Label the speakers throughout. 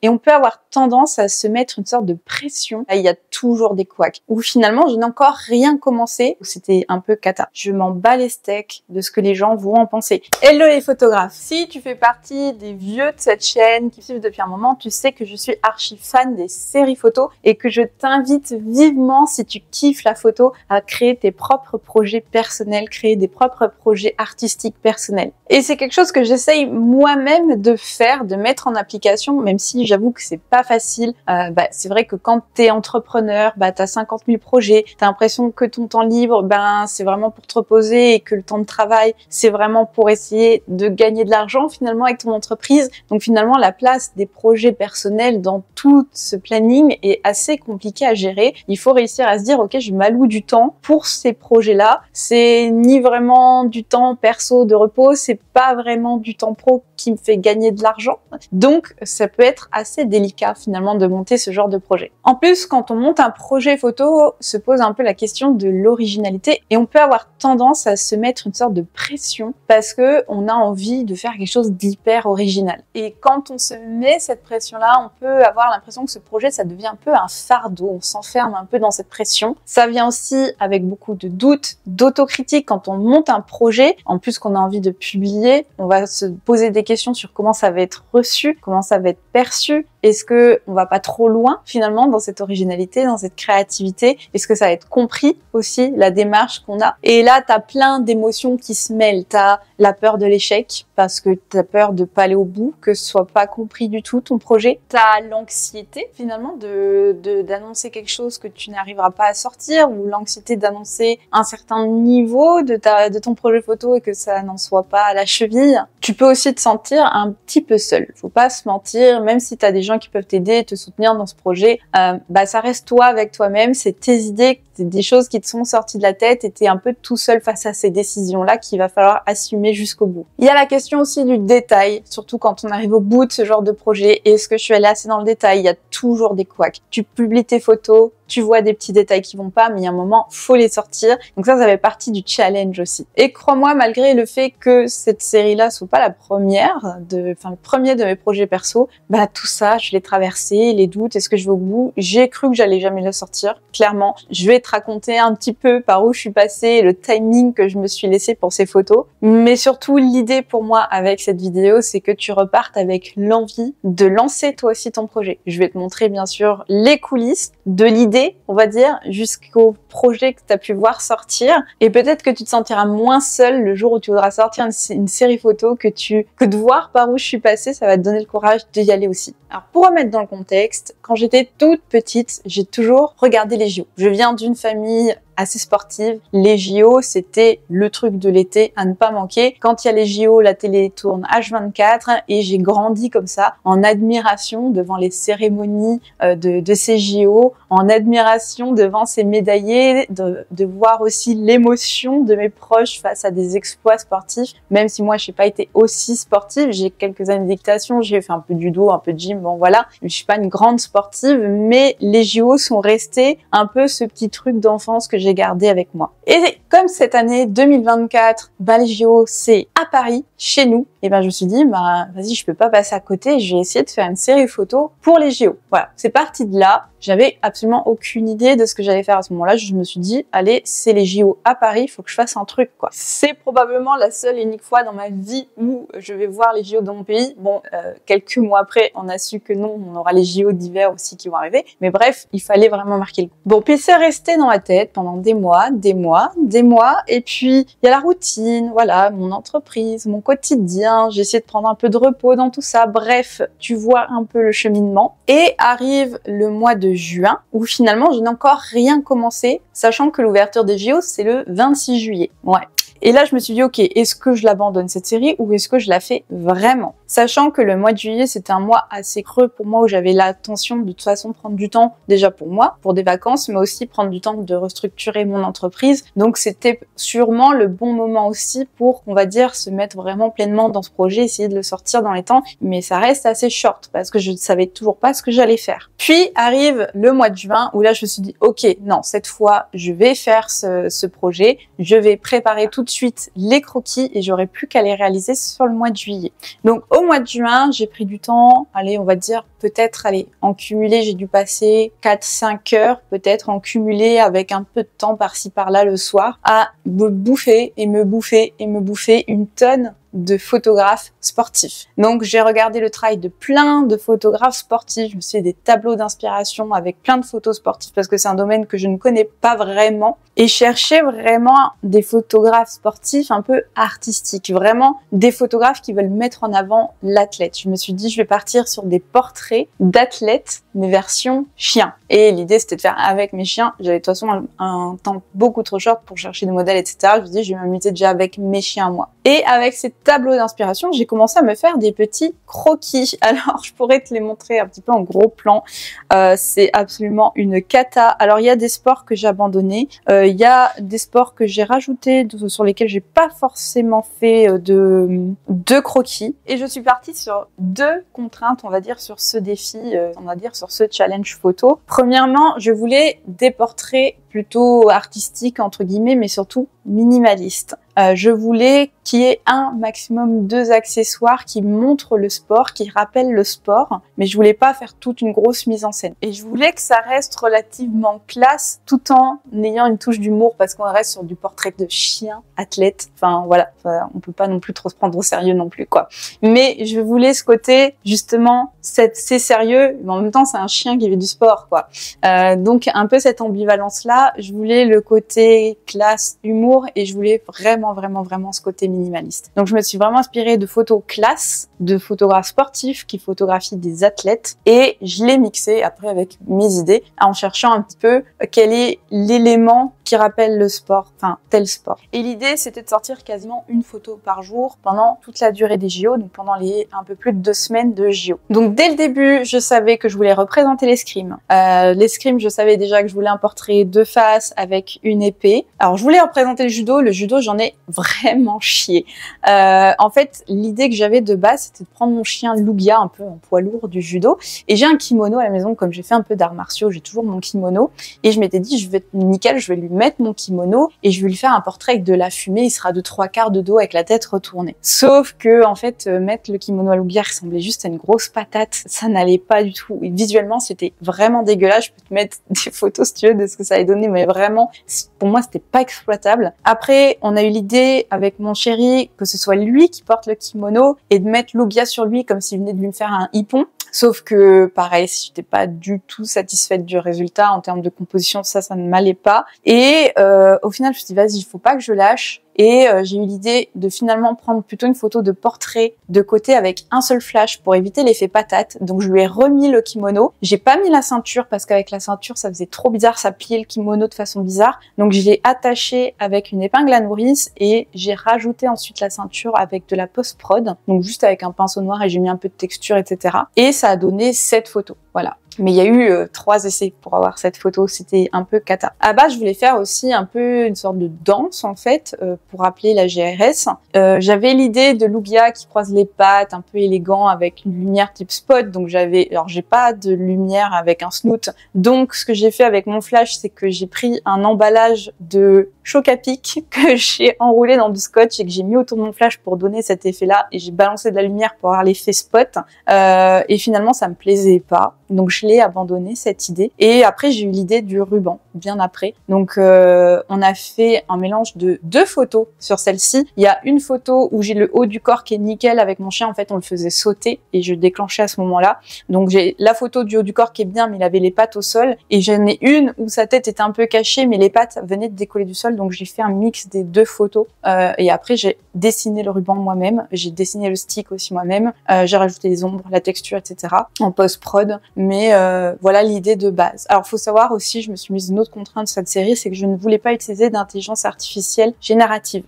Speaker 1: Et on peut avoir tendance à se mettre une sorte de pression. Il y a toujours des couacs. Ou finalement, je n'ai encore rien commencé. C'était un peu cata. Je m'en bats les steaks de ce que les gens vont en penser. Hello les photographes. Si tu fais partie des vieux de cette chaîne qui suivent depuis un moment, tu sais que je suis archi fan des séries photos et que je t'invite vivement, si tu kiffes la photo, à créer tes propres projets personnels, créer des propres projets artistiques personnels. Et c'est quelque chose que j'essaye moi-même de faire, de mettre en application, même si j'avoue que c'est pas facile. C'est vrai que quand t'es entrepreneur, t'as 50 000 projets, t'as l'impression que ton temps libre, c'est vraiment pour te reposer et que le temps de travail, c'est vraiment pour essayer de gagner de l'argent finalement avec ton entreprise. Donc finalement, la place des projets personnels dans tout ce planning est assez compliquée à gérer. Il faut réussir à se dire, ok, je m'alloue du temps pour ces projets-là. C'est ni vraiment du temps perso de repos, c'est pas vraiment du temps pro qui me fait gagner de l'argent. Donc, ça peut être assez délicat finalement de monter ce genre de projet. En plus, quand on monte un projet photo, se pose un peu la question de l'originalité et on peut avoir tendance à se mettre une sorte de pression parce que on a envie de faire quelque chose d'hyper original. Et quand on se met cette pression-là, on peut avoir l'impression que ce projet, ça devient un peu un fardeau. On s'enferme un peu dans cette pression. Ça vient aussi avec beaucoup de doutes, d'autocritique. Quand on monte un projet, en plus qu'on a envie de publier, on va se poser des questions sur comment ça va être reçu, comment ça va être perçu. Est-ce que on va pas trop loin finalement dans cette originalité, dans cette créativité? Est-ce que ça va être compris aussi, la démarche qu'on a? Et là, t'as plein d'émotions qui se mêlent. T'as la peur de l'échec parce que t'as peur de pas aller au bout, que ce soit pas compris du tout ton projet. T'as l'anxiété finalement d'annoncer quelque chose que tu n'arriveras pas à sortir, ou l'anxiété d'annoncer un certain niveau de ton projet photo et que ça n'en soit pas à la cheville. Tu peux aussi te sentir un petit peu seul. Faut pas se mentir, même si t'as des gens qui peuvent t'aider, te soutenir dans ce projet, ça reste toi avec toi-même, c'est tes idées, c'est des choses qui te sont sorties de la tête et t'es un peu tout seul face à ces décisions-là qu'il va falloir assumer jusqu'au bout. Il y a la question aussi du détail, surtout quand on arrive au bout de ce genre de projet. Est-ce que je suis allée assez dans le détail? Il y a toujours des couacs. Tu publies tes photos, tu vois des petits détails qui vont pas, mais il y a un moment, faut les sortir. Donc ça fait partie du challenge aussi. Et crois-moi, malgré le fait que cette série-là soit pas la première, le premier de mes projets perso, tout ça, je l'ai traversé, les doutes, est-ce que je vais au bout? J'ai cru que j'allais jamais le sortir, clairement. Je vais te raconter un petit peu par où je suis passée, le timing que je me suis laissé pour ces photos. Mais surtout, l'idée pour moi avec cette vidéo, c'est que tu repartes avec l'envie de lancer toi aussi ton projet. Je vais te montrer bien sûr les coulisses de l'idée, on va dire, jusqu'au projet que tu as pu voir sortir. Et peut-être que tu te sentiras moins seul le jour où tu voudras sortir une série photo que de voir par où je suis passée, ça va te donner le courage d'y aller aussi. Alors, pour remettre dans le contexte, quand j'étais toute petite, j'ai toujours regardé les JO. Je viens d'une famille assez sportive. Les JO, c'était le truc de l'été à ne pas manquer. Quand il y a les JO, la télé tourne H24 et j'ai grandi comme ça, en admiration devant les cérémonies de ces JO, en admiration devant ces médaillés, de voir aussi l'émotion de mes proches face à des exploits sportifs. Même si moi, je n'ai pas été aussi sportive, j'ai quelques années d'équitation, j'ai fait un peu de judo, un peu de gym, bon voilà. Je suis pas une grande sportive, mais les JO sont restés un peu ce petit truc d'enfance que j'ai gardé avec moi. Et comme cette année 2024, les JO, c'est à Paris, chez nous, et je me suis dit, vas-y, je peux pas passer à côté, je vais essayer de faire une série photo pour les JO. Voilà, c'est parti de là. J'avais absolument aucune idée de ce que j'allais faire à ce moment-là. Je me suis dit, allez, c'est les JO à Paris, il faut que je fasse un truc, quoi. C'est probablement la seule et unique fois dans ma vie où je vais voir les JO dans mon pays. Bon, quelques mois après, on a su que non, on aura les JO d'hiver aussi qui vont arriver. Mais bref, il fallait vraiment marquer le coup. Bon, puis c'est resté dans ma tête pendant des mois. Et puis, il y a la routine, voilà, mon entreprise, mon quotidien. J'ai essayé de prendre un peu de repos dans tout ça. Bref, tu vois un peu le cheminement. Et arrive le mois de juin, où finalement, je n'ai encore rien commencé, sachant que l'ouverture des JO, c'est le 26 juillet. Ouais. Et là, je me suis dit, ok, est-ce que je l'abandonne cette série ou est-ce que je la fais vraiment? Sachant que le mois de juillet, c'était un mois assez creux pour moi où j'avais l'intention de toute façon prendre du temps déjà pour moi, pour des vacances, mais aussi prendre du temps de restructurer mon entreprise. Donc, c'était sûrement le bon moment aussi pour, on va dire, se mettre vraiment pleinement dans ce projet, essayer de le sortir dans les temps. Mais ça reste assez short parce que je ne savais toujours pas ce que j'allais faire. Puis arrive le mois de juin où là, je me suis dit, ok, non, cette fois, je vais faire ce projet. Je vais préparer toute de suite les croquis et j'aurais plus qu'à les réaliser sur le mois de juillet. Donc au mois de juin, j'ai pris du temps, allez, on va dire peut-être, allez, en cumulé, j'ai dû passer 4-5 heures, peut-être en cumulé avec un peu de temps par-ci par-là le soir, à me bouffer et me bouffer et me bouffer une tonne de photographes sportifs. Donc j'ai regardé le travail de plein de photographes sportifs, je me suis fait des tableaux d'inspiration avec plein de photos sportives parce que c'est un domaine que je ne connais pas vraiment et chercher vraiment des photographes sportifs un peu artistiques, vraiment des photographes qui veulent mettre en avant l'athlète. Je me suis dit je vais partir sur des portraits d'athlètes mais version chien. Et l'idée c'était de faire avec mes chiens. J'avais de toute façon un temps beaucoup trop short pour chercher des modèles, etc. Je me dis je vais m'amuser déjà avec mes chiens moi. Et avec ces tableaux d'inspiration, j'ai commencé à me faire des petits croquis. Alors, je pourrais te les montrer un petit peu en gros plan. C'est absolument une cata. Alors, il y a des sports que j'ai abandonnés. Il y a des sports que j'ai rajoutés, sur lesquels j'ai pas forcément fait de croquis. Et je suis partie sur 2 contraintes, on va dire, sur ce défi, on va dire, sur ce challenge photo. Premièrement, je voulais des portraits plutôt artistiques, entre guillemets, mais surtout minimalistes. Je voulais qu'il y ait un maximum 2 accessoires qui montrent le sport, qui rappellent le sport, mais je voulais pas faire toute une grosse mise en scène. Et je voulais que ça reste relativement classe, tout en ayant une touche d'humour, parce qu'on reste sur du portrait de chien, athlète, enfin voilà, on peut pas non plus trop se prendre au sérieux non plus, quoi. Mais je voulais ce côté, justement, c'est sérieux, mais en même temps c'est un chien qui fait du sport, quoi. Donc un peu cette ambivalence-là, je voulais le côté classe, humour, et je voulais vraiment ce côté minimaliste. Donc je me suis vraiment inspirée de photos classe, de photographes sportifs qui photographient des athlètes et je l'ai mixé après avec mes idées en cherchant un petit peu quel est l'élément qui rappelle le sport, enfin tel sport. Et l'idée c'était de sortir quasiment une photo par jour pendant toute la durée des JO, donc pendant les un peu plus de 2 semaines de JO. Donc dès le début, je savais que je voulais représenter l'escrime. L'escrime, je savais déjà que je voulais un portrait de face avec une épée. Alors je voulais représenter le judo j'en ai vraiment chié. En fait, l'idée que j'avais de base, c'était de prendre mon chien Lugia, un peu en poids lourd du judo, et j'ai un kimono à la maison, comme j'ai fait un peu d'arts martiaux, j'ai toujours mon kimono, et je m'étais dit, je vais être nickel, je vais lui mettre mon kimono, et je vais lui faire un portrait avec de la fumée, il sera de 3/4 de dos avec la tête retournée. Sauf que, en fait, mettre le kimono à Lugia ressemblait juste à une grosse patate, ça n'allait pas du tout, et visuellement, c'était vraiment dégueulasse. Je peux te mettre des photos si tu veux de ce que ça allait donner, mais vraiment, pour moi, c'était pas exploitable. Après, on a eu l'idée avec mon chéri que ce soit lui qui porte le kimono et de mettre Lugia sur lui comme s'il venait de lui faire un hippon. Sauf que, pareil, j'étais pas du tout satisfaite du résultat en termes de composition, ça ne m'allait pas. Et au final, je me suis dit, vas-y, il faut pas que je lâche. Et j'ai eu l'idée de finalement prendre plutôt une photo de portrait de côté avec un seul flash pour éviter l'effet patate. Donc je lui ai remis le kimono. J'ai pas mis la ceinture parce qu'avec la ceinture ça faisait trop bizarre, ça pliait le kimono de façon bizarre. Donc je l'ai attaché avec une épingle à nourrice et j'ai rajouté ensuite la ceinture avec de la post-prod. Donc juste avec un pinceau noir et j'ai mis un peu de texture, etc. Et ça a donné cette photo. Voilà. Mais il y a eu 3 essais pour avoir cette photo, c'était un peu cata. À base, je voulais faire aussi un peu une sorte de danse en fait, pour rappeler la GRS. J'avais l'idée de Lugia qui croise les pattes, un peu élégant avec une lumière type spot. Donc j'ai pas de lumière avec un snoot. Donc ce que j'ai fait avec mon flash, c'est que j'ai pris un emballage de choc à pic que j'ai enroulé dans du scotch et que j'ai mis autour de mon flash pour donner cet effet-là. Et j'ai balancé de la lumière pour avoir l'effet spot. Et finalement, ça me plaisait pas. Donc je l'ai abandonné cette idée. Et après j'ai eu l'idée du ruban, bien après. Donc on a fait un mélange de 2 photos sur celle-ci. Il y a une photo où j'ai le haut du corps qui est nickel avec mon chien. En fait on le faisait sauter et je déclenchais à ce moment-là. Donc j'ai la photo du haut du corps qui est bien mais il avait les pattes au sol. Et j'en ai une où sa tête était un peu cachée mais les pattes venaient de décoller du sol. Donc j'ai fait un mix des 2 photos. Et après j'ai dessiné le ruban moi-même. J'ai dessiné le stick aussi moi-même. J'ai rajouté les ombres, la texture, etc. en post-prod. Mais voilà l'idée de base. Alors faut savoir aussi, je me suis mise une autre contrainte de cette série, c'est que je ne voulais pas utiliser d'intelligence artificielle générative.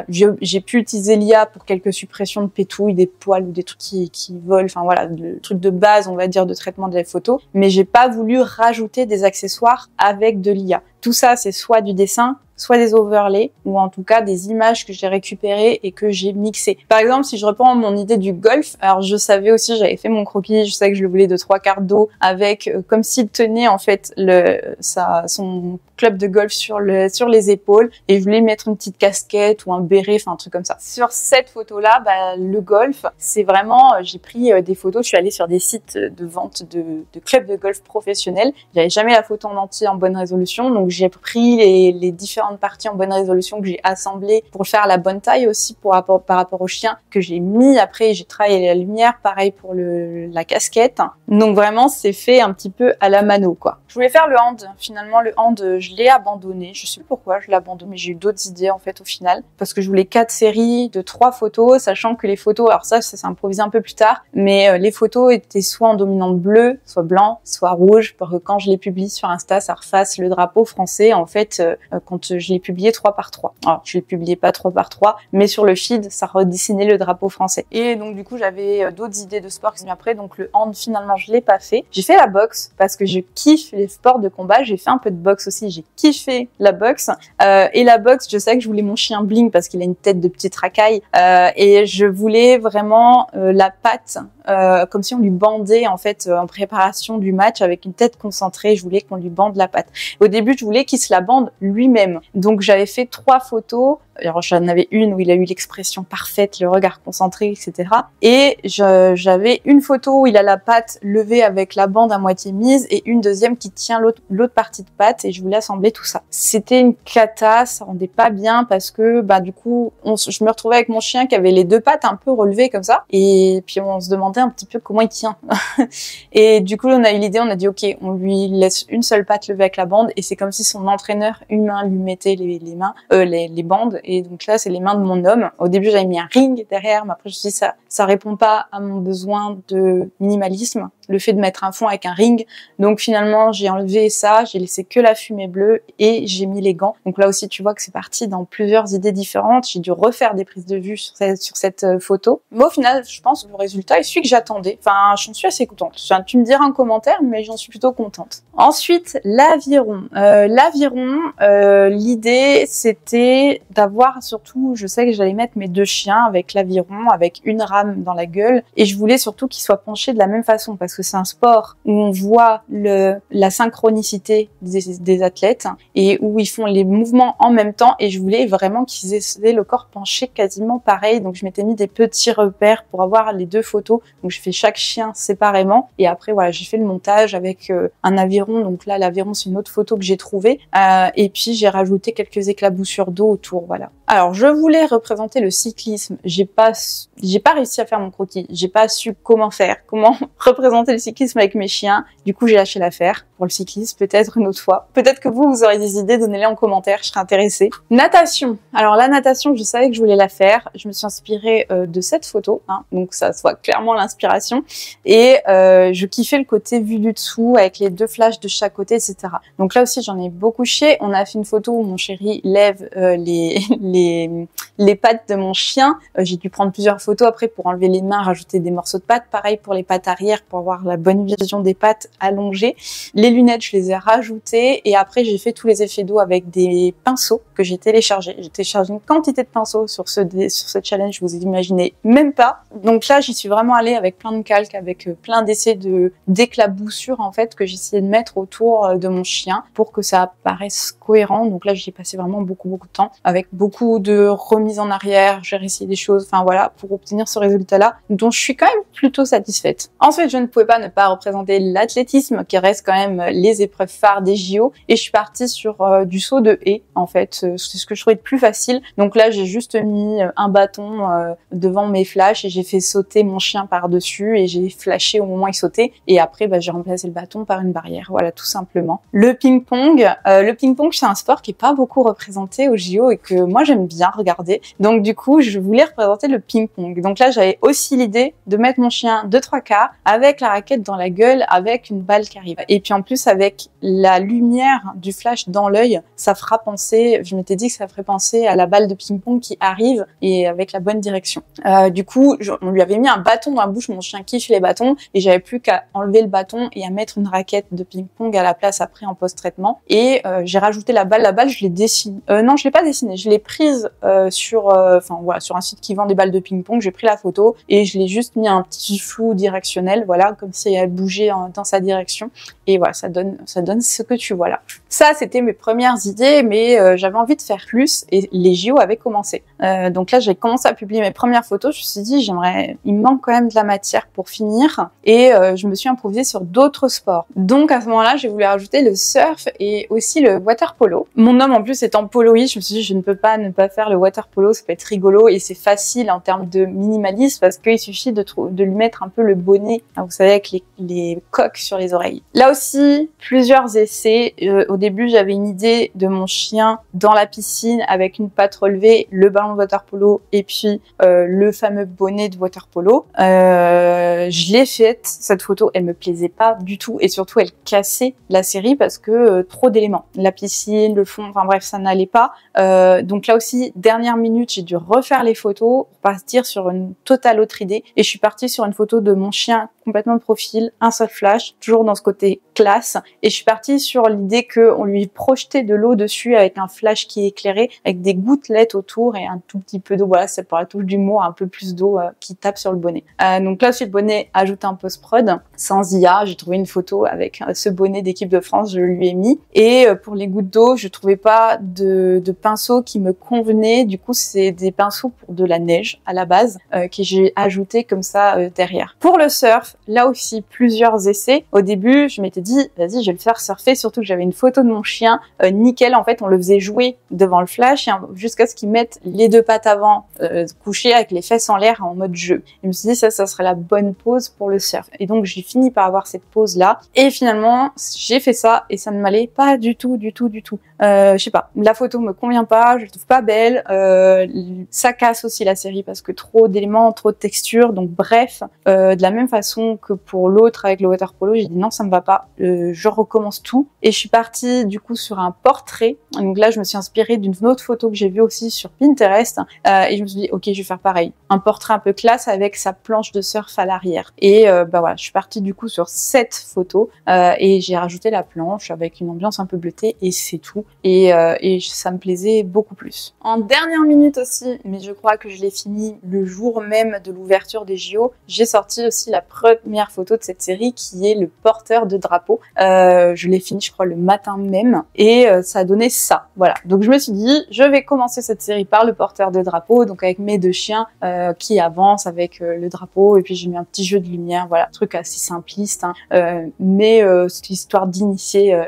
Speaker 1: J'ai pu utiliser l'IA pour quelques suppressions de pétouilles, des poils ou des trucs qui volent, enfin voilà, le truc de base on va dire de traitement des photos, mais j'ai pas voulu rajouter des accessoires avec de l'IA. Tout ça c'est soit du dessin, soit des overlays ou en tout cas des images que j'ai récupérées et que j'ai mixées. Par exemple, si je reprends mon idée du golf, alors je savais aussi, j'avais fait mon croquis, je sais que je le voulais de 3/4 d'eau avec comme s'il tenait en fait son club de golf sur les épaules et je voulais mettre une petite casquette ou un béret, enfin un truc comme ça. Sur cette photo-là, le golf, c'est vraiment, j'ai pris des photos, je suis allée sur des sites de vente de clubs de golf professionnels. J'avais jamais la photo en entier en bonne résolution, donc j'ai pris les différentes parties en bonne résolution que j'ai assemblées pour faire la bonne taille aussi par rapport au chien que j'ai mis. Après, j'ai travaillé la lumière, pareil pour la casquette. Donc vraiment, c'est fait un petit peu à la mano, quoi. Je voulais faire le hand. Finalement, le hand, je l'ai abandonné. Je sais pas pourquoi je l'ai abandonné, mais j'ai eu d'autres idées en fait au final, parce que je voulais 4 séries de 3 photos, sachant que les photos, alors ça s'est improvisé un peu plus tard, mais les photos étaient soit en dominante bleue, soit blanc, soit rouge, pour que quand je les publie sur Insta, ça refasse le drapeau français. En fait, quand je l'ai publié 3x3. Alors, je l'ai publié pas 3x3, mais sur le feed, ça redessinait le drapeau français. Et donc du coup, j'avais d'autres idées de sport qui sont après, donc le hand, finalement, je l'ai pas fait. J'ai fait la boxe parce que je kiffe les sports de combat. J'ai fait un peu de boxe aussi. J'ai kiffé la boxe. Et la boxe, je sais que je voulais mon chien Bling parce qu'il a une tête de petite racaille. Et je voulais vraiment la patte, comme si on lui bandait en fait en préparation du match avec une tête concentrée. Je voulais qu'on lui bande la patte. Au début, je voulais qu'il se la bande lui-même. Donc j'avais fait 3 photos. Alors j'en avais une où il a eu l'expression parfaite, le regard concentré, etc. Et j'avais une photo où il a la patte levée avec la bande à moitié mise et une deuxième qui tient l'autre partie de patte et je voulais assembler tout ça. C'était une cata, ça rendait pas bien parce que du coup je me retrouvais avec mon chien qui avait les 2 pattes un peu relevées comme ça et puis on se demandait un petit peu comment il tient. Et du coup on a eu l'idée, on a dit ok, on lui laisse une seule patte levée avec la bande et c'est comme si son entraîneur humain lui mettait les bandes. Et donc là, c'est les mains de mon homme. Au début, j'avais mis un ring derrière, mais après, je me suis dit, ça répond pas à mon besoin de minimalisme, le fait de mettre un fond avec un ring. Donc finalement, j'ai enlevé ça, j'ai laissé que la fumée bleue et j'ai mis les gants. Donc là aussi, tu vois que c'est parti dans plusieurs idées différentes. J'ai dû refaire des prises de vue sur cette photo. Mais au final, je pense que le résultat est celui que j'attendais. Enfin, j'en suis assez contente. Tu me diras en commentaire, mais j'en suis plutôt contente. Ensuite, l'aviron. L'idée, c'était d'avoir surtout, je sais que j'allais mettre mes 2 chiens avec l'aviron, avec une rame dans la gueule, et je voulais surtout qu'ils soient penchés de la même façon parce que c'est un sport où on voit la synchronicité des athlètes et où ils font les mouvements en même temps et je voulais vraiment qu'ils aient le corps penché quasiment pareil. Donc je m'étais mis des petits repères pour avoir les 2 photos. Donc je fais chaque chien séparément et après voilà, j'ai fait le montage avec un aviron. Donc là, l'aviron, c'est une autre photo que j'ai trouvée et puis j'ai rajouté quelques éclaboussures d'eau autour, voilà. Alors, je voulais représenter le cyclisme. J'ai pas réussi à faire mon croquis. J'ai pas su comment représenter le cyclisme avec mes chiens. Du coup, j'ai lâché l'affaire pour le cyclisme, peut-être une autre fois. Peut-être que vous aurez des idées, donnez-les en commentaire, je serai intéressée. Natation. Alors, la natation, je savais que je voulais la faire. Je me suis inspirée de cette photo, donc ça soit clairement l'inspiration. Et je kiffais le côté vu du dessous avec les 2 flashs de chaque côté, etc. Donc là aussi, j'en ai beaucoup chié. On a fait une photo où mon chéri lève les pattes de mon chien. J'ai dû prendre plusieurs photos après pour enlever les mains, rajouter des morceaux de pattes. Pareil pour les pattes arrière pour avoir la bonne vision des pattes allongées. Les lunettes, je les ai rajoutées et après j'ai fait tous les effets d'eau avec des pinceaux que j'ai téléchargés. J'ai téléchargé une quantité de pinceaux sur ce challenge, vous imaginez même pas. Donc là, j'y suis vraiment allée avec plein de calques, avec plein d'essais d'éclaboussures en fait que j'essayais de mettre autour de mon chien pour que ça paraisse cohérent. Donc là, j'y ai passé vraiment beaucoup de temps avec beaucoup de remises en arrière, j'ai réessayé des choses, enfin voilà, pour obtenir ce résultat-là, dont je suis quand même plutôt satisfaite. Ensuite, je ne pouvais pas ne pas représenter l'athlétisme, qui reste quand même les épreuves phares des JO, et je suis partie sur du saut de haie, en fait, c'est ce que je trouvais de plus facile. Donc là, j'ai juste mis un bâton devant mes flashs, et j'ai fait sauter mon chien par-dessus, et j'ai flashé au moment où il sautait, et après, j'ai remplacé le bâton par une barrière, voilà, tout simplement. Le ping-pong, c'est un sport qui est pas beaucoup représenté au JO, et que moi j'aime bien regarder. Donc du coup, je voulais représenter le ping-pong. Donc là, j'avais aussi l'idée de mettre mon chien de 3/4 avec la raquette dans la gueule, avec une balle qui arrive. Et puis en plus, avec la lumière du flash dans l'œil, ça fera penser, je m'étais dit que ça ferait penser à la balle de ping-pong qui arrive et avec la bonne direction. Du coup, on lui avait mis un bâton dans la bouche, mon chien kiffe les bâtons, et j'avais plus qu'à enlever le bâton et à mettre une raquette de ping-pong ping-pong à la place après en post-traitement. Et j'ai rajouté la balle. La balle, je l'ai dessinée. Non, je l'ai pas dessinée. Je l'ai prise sur un site qui vend des balles de ping-pong. J'ai pris la photo et je l'ai juste mis un petit flou directionnel, voilà, comme si elle bougeait dans sa direction. Et voilà, ça donne ce que tu vois là. Ça, c'était mes premières idées, mais j'avais envie de faire plus et les JO avaient commencé. Donc là, j'ai commencé à publier mes premières photos. Je me suis dit, il me manque quand même de la matière pour finir. Et je me suis improvisée sur d'autres sports. Donc à ce moment-là, j'ai voulu rajouter le surf et aussi le water polo. Mon homme en plus étant poloïste, je me suis dit, je ne peux pas ne pas faire le water polo, ça peut être rigolo et c'est facile en termes de minimalisme parce qu'il suffit de lui mettre un peu le bonnet, vous savez, avec les coques sur les oreilles. Là aussi, plusieurs essais. Au début, j'avais une idée de mon chien dans la piscine avec une patte relevée, le ballon de water polo et puis le fameux bonnet de water polo. Je l'ai faite, cette photo, elle me plaisait pas du tout et surtout elle cassait la série parce que trop d'éléments. La piscine, le fond, enfin bref, ça n'allait pas. Donc là aussi, dernière minute, j'ai dû refaire les photos pour partir sur une totale autre idée et je suis partie sur une photo de mon chien complètement de profil, un seul flash, toujours dans ce côté classe et je suis partie sur l'idée qu'on lui projetait de l'eau dessus avec un flash qui éclairait avec des gouttelettes autour et un tout petit peu d'eau, voilà, c'est pour la touche d'humour, un peu plus d'eau qui tape sur le bonnet. Donc là aussi le bonnet ajouté en post-prod, sans IA, j'ai trouvé une photo avec ce bonnet d'équipe de France, je lui ai mis et pour les gouttes d'eau, je trouvais pas de pinceau qui me convenait, du coup c'est des pinceaux pour de la neige à la base que j'ai ajouté comme ça derrière. Pour le surf, là aussi plusieurs essais. Au début, je m'étais dit, vas-y, je vais le faire surfer, surtout que j'avais une photo de mon chien, nickel, en fait, on le faisait jouer devant le flash jusqu'à ce qu'il mette les deux pattes avant couchées avec les fesses en l'air en mode jeu. Et je me suis dit, ça serait la bonne pose pour le surf. Et donc, j'ai fini par avoir cette pose-là. Et finalement, j'ai fait ça et ça ne m'allait pas du tout. Je sais pas, la photo me convient pas, je la trouve pas belle, ça casse aussi la série parce que trop d'éléments, trop de textures, donc bref, de la même façon que pour l'autre avec le water polo, j'ai dit non, ça me va pas, je recommence tout et je suis partie du coup sur un portrait. Donc là, je me suis inspirée d'une autre photo que j'ai vue aussi sur Pinterest et je me suis dit ok, je vais faire pareil, un portrait un peu classe avec sa planche de surf à l'arrière. Et voilà, je suis partie du coup sur cette photo et j'ai rajouté la planche avec une ambiance un peu bleutée et c'est tout. Et ça me plaisait beaucoup plus. En dernière minute aussi, mais je crois que je l'ai fini le jour même de l'ouverture des JO, j'ai sorti aussi la première photo de cette série qui est le porteur de drapeau. Je l'ai fini je crois le matin même et ça a donné ça. Voilà, donc je me suis dit je vais commencer cette série par le porteur de drapeau, donc avec mes deux chiens qui avancent avec le drapeau et puis j'ai mis un petit jeu de lumière, voilà, truc assez simpliste mais c'est histoire d'initier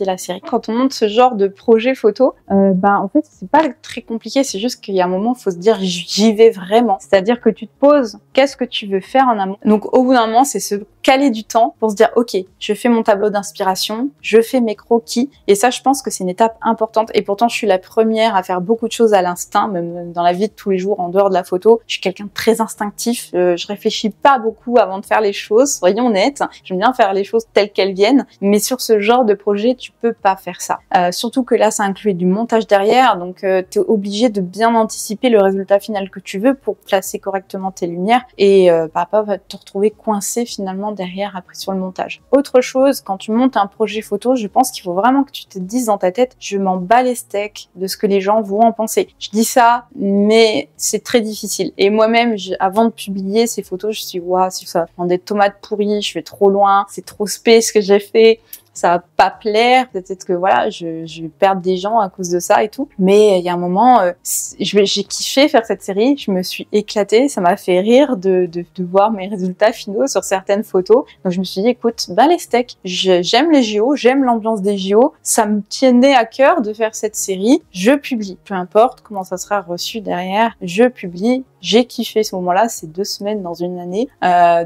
Speaker 1: la série. Quand on monte ce genre de projet photo, en fait c'est pas très compliqué, c'est juste qu'il y a un moment il faut se dire j'y vais vraiment, c'est-à-dire que tu te poses qu'est-ce que tu veux faire en amont. Donc au bout d'un moment c'est se caler du temps pour se dire ok, je fais mon tableau d'inspiration, je fais mes croquis et ça je pense que c'est une étape importante et pourtant je suis la première à faire beaucoup de choses à l'instinct, même dans la vie de tous les jours en dehors de la photo, je suis quelqu'un de très instinctif, je réfléchis pas beaucoup avant de faire les choses, soyons honnêtes, j'aime bien faire les choses telles qu'elles viennent, mais sur ce genre de projet tu peux pas faire ça. Surtout que là ça inclut du montage derrière, donc tu es obligé de bien anticiper le résultat final que tu veux pour placer correctement tes lumières et pas te retrouver coincé finalement derrière après sur le montage. Autre chose, quand tu montes un projet photo, je pense qu'il faut vraiment que tu te dises dans ta tête, je m'en bats les steaks de ce que les gens vont en penser. Je dis ça, mais c'est très difficile. Et moi-même, avant de publier ces photos, je me suis dit, waouh, si ça prend des tomates pourries, je vais trop loin, c'est trop spé ce que j'ai fait. Ça va pas plaire, peut-être que voilà, je vais perdre des gens à cause de ça et tout. Mais il y a un moment, j'ai kiffé faire cette série, je me suis éclatée, ça m'a fait rire de voir mes résultats finaux sur certaines photos. Donc je me suis dit, écoute, les steaks, j'aime les JO, j'aime l'ambiance des JO, ça me tenait à cœur de faire cette série, je publie. Peu importe comment ça sera reçu derrière, je publie. J'ai kiffé ce moment-là, c'est 2 semaines dans une année,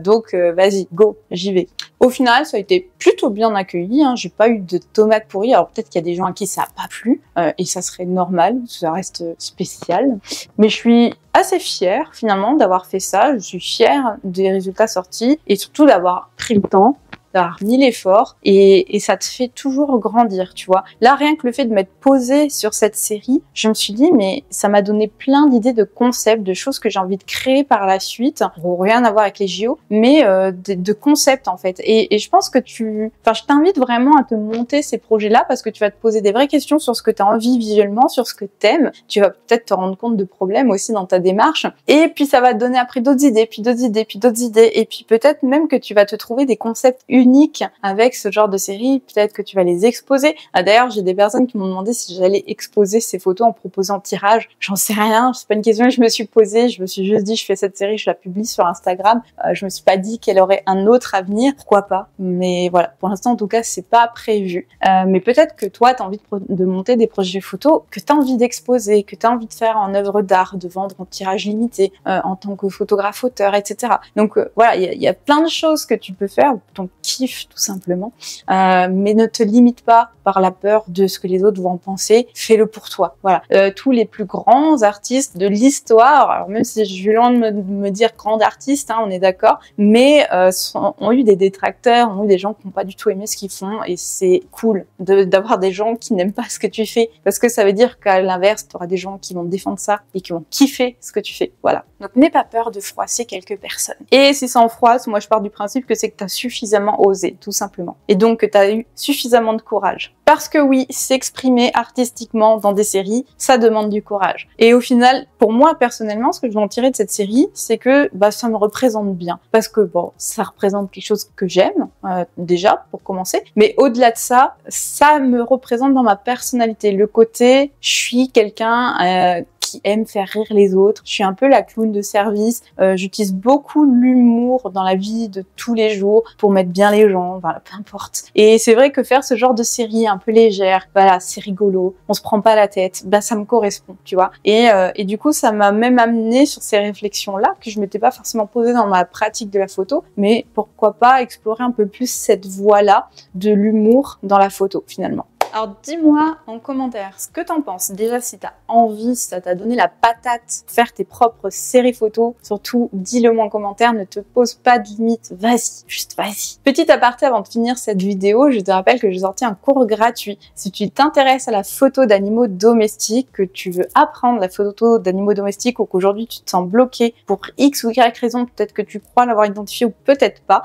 Speaker 1: donc vas-y, go, j'y vais. Au final, ça a été plutôt bien accueilli, j'ai pas eu de tomates pourries, alors peut-être qu'il y a des gens à qui ça a pas plu, et ça serait normal, ça reste spécial, mais je suis assez fière finalement d'avoir fait ça, je suis fière des résultats sortis, et surtout d'avoir pris le temps d'avoir mis l'effort et ça te fait toujours grandir, tu vois. Là, rien que le fait de m'être posée sur cette série, je me suis dit, mais ça m'a donné plein d'idées de concepts, de choses que j'ai envie de créer par la suite, rien à voir avec les JO, mais de concepts en fait. Et je pense que je t'invite vraiment à te monter ces projets-là parce que tu vas te poser des vraies questions sur ce que tu as envie visuellement, sur ce que t'aimes. Tu vas peut-être te rendre compte de problèmes aussi dans ta démarche. Et puis ça va te donner après d'autres idées, puis d'autres idées, puis d'autres idées. Et puis peut-être même que tu vas te trouver des concepts uniques avec ce genre de série. Peut-être que tu vas les exposer. D'ailleurs, j'ai des personnes qui m'ont demandé si j'allais exposer ces photos en proposant tirage. J'en sais rien. C'est pas une question que je me suis posée. Je me suis juste dit, je fais cette série, je la publie sur Instagram. Je me suis pas dit qu'elle aurait un autre avenir. Pourquoi pas? Mais voilà. Pour l'instant, en tout cas, c'est pas prévu. Mais peut-être que toi, t'as envie de monter des projets photos que t'as envie d'exposer, que t'as envie de faire en œuvre d'art, de vendre en tirage limité, en tant que photographe auteur, etc. Donc voilà, il y a plein de choses que tu peux faire, ton kiff tout simplement, mais ne te limite pas par la peur de ce que les autres vont en penser, fais-le pour toi. Voilà, tous les plus grands artistes de l'histoire, alors même si je suis loin de me dire grand artiste, hein, on est d'accord, mais ont eu des détracteurs, ont eu des gens qui n'ont pas du tout aimé ce qu'ils font, et c'est cool d'avoir des gens qui n'aiment pas ce que tu fais, parce que ça veut dire qu'à l'inverse, tu auras des gens qui vont défendre ça et qui vont kiffer ce que tu fais. Voilà. Donc n'aie pas peur de froisser quelques personnes. Et si ça en froisse, moi je pars du principe que c'est que tu as suffisamment osé, tout simplement. Et donc que tu as eu suffisamment de courage. Parce que oui, s'exprimer artistiquement dans des séries, ça demande du courage. Et au final, pour moi personnellement, ce que je vais en tirer de cette série, c'est que ça me représente bien. Parce que bon, ça représente quelque chose que j'aime, déjà, pour commencer. Mais au-delà de ça, ça me représente dans ma personnalité. Le côté, je suis quelqu'un qui aime faire rire les autres. Je suis un peu la clown de service. J'utilise beaucoup l'humour dans la vie de tous les jours pour mettre bien les gens, voilà, peu importe. Et c'est vrai que faire ce genre de série un peu légère, voilà, c'est rigolo, on se prend pas la tête, ça me correspond, tu vois. Et du coup, ça m'a même amené sur ces réflexions-là que je m'étais pas forcément posée dans ma pratique de la photo, mais pourquoi pas explorer un peu plus cette voie-là de l'humour dans la photo, finalement. Alors dis-moi en commentaire ce que t'en penses. Déjà si t'as envie, si ça t'a donné la patate de faire tes propres séries photos, surtout dis-le moi en commentaire, ne te pose pas de limite, vas-y, juste vas-y. Petit aparté avant de finir cette vidéo, je te rappelle que j'ai sorti un cours gratuit. Si tu t'intéresses à la photo d'animaux domestiques, que tu veux apprendre la photo d'animaux domestiques ou qu'aujourd'hui tu te sens bloqué pour X ou Y raison, peut-être que tu crois l'avoir identifié ou peut-être pas,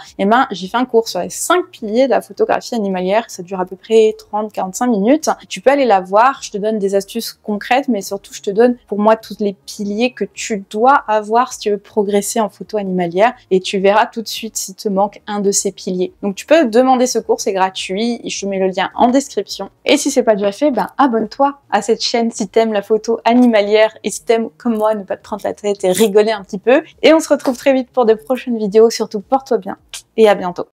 Speaker 1: j'ai fait un cours sur les 5 piliers de la photographie animalière, ça dure à peu près 30-45 minutes. Tu peux aller la voir, je te donne des astuces concrètes, mais surtout je te donne pour moi tous les piliers que tu dois avoir si tu veux progresser en photo animalière et tu verras tout de suite s'il te manque un de ces piliers. Donc tu peux demander ce cours, c'est gratuit, je te mets le lien en description. Et si c'est pas déjà fait, abonne-toi à cette chaîne si t'aimes la photo animalière et si t'aimes comme moi ne pas te prendre la tête et rigoler un petit peu. Et on se retrouve très vite pour de prochaines vidéos, surtout porte-toi bien et à bientôt.